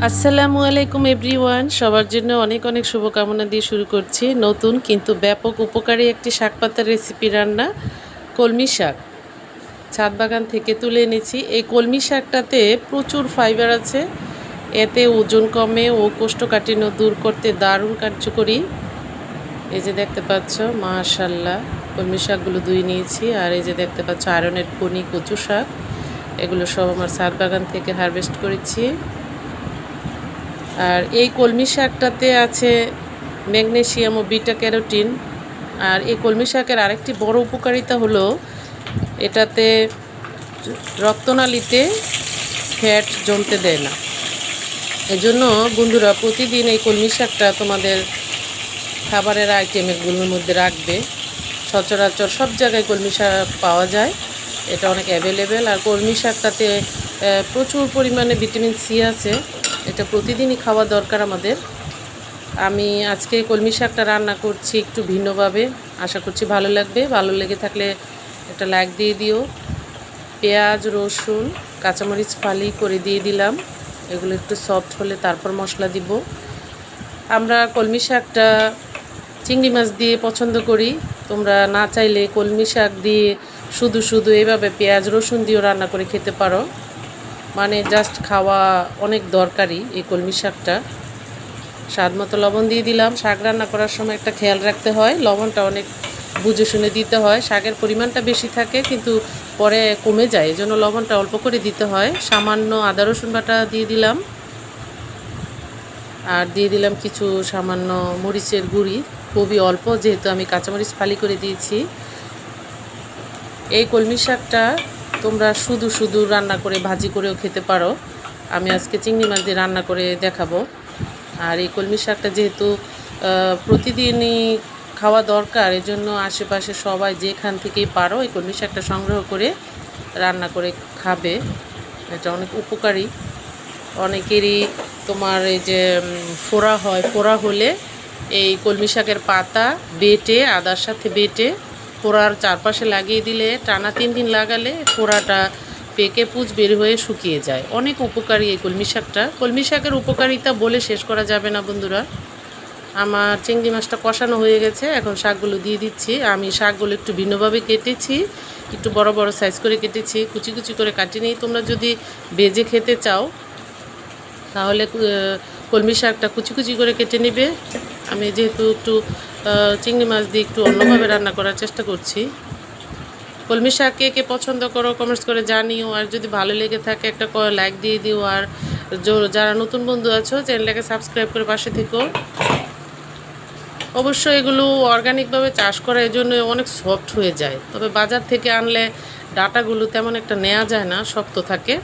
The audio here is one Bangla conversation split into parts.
আসসালামু আলাইকুম এভরিওয়ান, সবার জন্য অনেক অনেক শুভকামনা দিয়ে শুরু করছি নতুন কিন্তু ব্যাপক উপকারী একটি শাক পাতার রেসিপি রান্না। কলমি শাক ছাদ বাগান থেকে তুলে এনেছি। এই কলমি শাকটাতে প্রচুর ফাইবার আছে, এতে ওজন কমে ও কোষ্ঠকাঠিন্য দূর করতে দারুণ কার্যকরী। এই যে দেখতে পাচ্ছ, মাশাআল্লাহ, কলমি শাকগুলো ধুয়ে নিয়েছি। আর এই যে দেখতে পাচ্ছ আয়রনের খনি, কচু শাক, এগুলো সব আমার ছাদ বাগান থেকে হারভেস্ট করেছি। আর এই কলমি শাকটাতে আছে ম্যাগনেসিয়াম ও বিটা ক্যারোটিন। আর এই কলমি শাকের আরেকটি বড় উপকারিতা হলো এটাতে রক্তনালীতে ফ্যাট জমতে দেয় না। এজন্য বন্ধুরা প্রতিদিন এই কলমি শাকটা তোমাদের খাবারের আইটেমগুলোর মধ্যে রাখবে। সচরাচর সব জায়গায় কলমি শাক পাওয়া যায়, এটা অনেক অ্যাভেলেবেল। আর কলমি শাকটাতে প্রচুর পরিমাণে ভিটামিন সি আছে, এটা প্রতিদিনই খাওয়া দরকার আমাদের। আমি আজকে কলমি শাকটা রান্না করছি একটু ভিন্নভাবে, আশা করছি ভালো লাগবে। ভালো লেগে থাকলে একটা লাইক দিয়ে দিও। পেঁয়াজ, রসুন, কাঁচামরিচ ফালি করে দিয়ে দিলাম, এগুলো একটু সফট হলে তারপর মশলা দিব। আমরা কলমি শাকটা চিংড়ি মাছ দিয়ে পছন্দ করি, তোমরা না চাইলে কলমি শাক দিয়ে শুধু শুধু এভাবে পেঁয়াজ রসুন দিয়েও রান্না করে খেতে পারো। মানে জাস্ট খাওয়া অনেক দরকারি এই কলমি শাকটা। স্বাদ মতো লবণ দিয়ে দিলাম। শাক রান্না করার সময় একটা খেয়াল রাখতে হয়, লবণটা অনেক বুঝে শুনে দিতে হয়। শাকের পরিমাণটা বেশি থাকে কিন্তু পরে কমে যায়, এজন্য লবণটা অল্প করে দিতে হয়। সামান্য আদা রসুন বাটা দিয়ে দিলাম, আর দিয়ে দিলাম কিছু সামান্য মরিচের গুঁড়ি, খুবই অল্প, যেহেতু আমি কাঁচামরিচ ফালি করে দিয়েছি। এই কলমি শাকটা তোমরা শুধু শুধু রান্না করে ভাজি করেও খেতে পারো, আমি আজকে চিংড়ি মাছ দিয়ে রান্না করে দেখাবো। আর এই কলমি শাকটা যেহেতু প্রতিদিনই খাওয়া দরকার, এজন্য আশেপাশে সবাই যেখান থেকেই পারো এই কলমি শাকটা সংগ্রহ করে রান্না করে খাবে, এটা অনেক উপকারী। অনেকেরই তোমার এই যে ফোড়া হয়, ফোড়া হলে এই কলমি শাকের পাতা বেটে আদার সাথে বেটে ফোড়ার চারপাশে লাগিয়ে দিলে টানা 3 দিন লাগালে ফোড়াটা পেকে পুঁজ বের হয়ে শুকিয়ে যায়। অনেক উপকারী এই কলমি শাকটা। কলমি শাকের উপকারিতা বলে শেষ করা যাবে না বন্ধুরা। আমার চিংড়ি মাছটা কষানো হয়ে গেছে, এখন শাকগুলো দিয়ে দিচ্ছি। আমি শাকগুলো একটু ভিন্নভাবে কেটেছি, একটু বড় বড় সাইজ করে কেটেছি, কুচি কুচি করে কাটিনি। তোমরা যদি ভেজে খেতে চাও তাহলে কলমি শাকটা কুচি কুচি করে কেটে নেবে। আমি যেহেতু একটু চিংড়ি মাছ দিয়ে একটু অন্যভাবে রান্না করার চেষ্টা করছি। কলমি শাক কে কে পছন্দ করো কমেন্টস করে জানিও। আর যদি ভালো লেগে থাকে একটা লাইক দিয়ে দিও। আর যারা নতুন বন্ধু আছো চ্যানেলটাকে সাবস্ক্রাইব করে পাশে থেকো। অবশ্যই এগুলো অর্গানিকভাবে চাষ করা, এই জন্য অনেক সফট হয়ে যায়, তবে বাজার থেকে আনলে ডাটাগুলো তেমন একটা নেওয়া যায় না, শক্ত থাকে।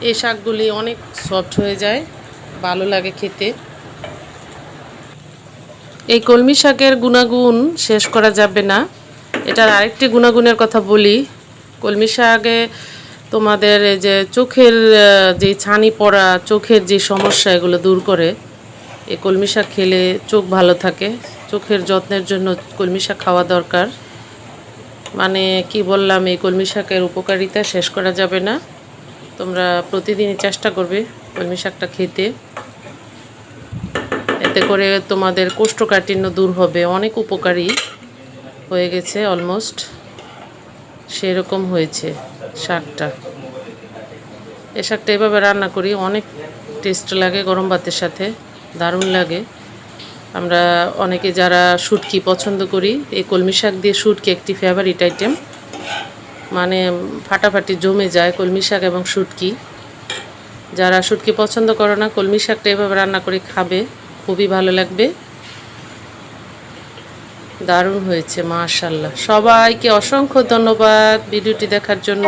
এই শাকগুলি অনেক সফট হয়ে যায়, ভালো লাগে খেতে। এই কলমি শাকের গুণাগুণ শেষ করা যাবে না। এটার আরেকটি গুণাগুণের কথা বলি। কলমি শাকে তোমাদের এই যে চোখের যে ছানি পড়া, চোখের যে সমস্যা, এগুলো দূর করে। এই কলমি শাক খেলে চোখ ভালো থাকে, চোখের যত্নের জন্য কলমি শাক খাওয়া দরকার। মানে কি বললাম, এই কলমি শাকের উপকারিতা শেষ করা যাবে না। তোমরা প্রতিদিনই চেষ্টা করবে কলমি শাকটা খেতে, এতে করে তোমাদের কোষ্ঠকাঠিন্য দূর হবে। অনেক উপকারী হয়ে গেছে, অলমোস্ট সেরকম হয়েছে শাকটা। এই শাকটা এভাবে রান্না করি, অনেক টেস্ট লাগে, গরম ভাতের সাথে দারুণ লাগে। আমরা অনেকে যারা শুটকি পছন্দ করি, এই কলমি শাক দিয়ে শুটকি একটি ফেভারিট আইটেম, মানে ফাটাফাটি জমে যায় কলমি শাক এবং শুটকি। যারা শুটকি পছন্দ করো না, কলমি শাকটা এভাবে রান্না করে খাবে, খুবই ভালো লাগবে। দারুণ হয়েছে মাশাআল্লাহ। সবাইকে অসংখ্য ধন্যবাদ ভিডিওটি দেখার জন্য।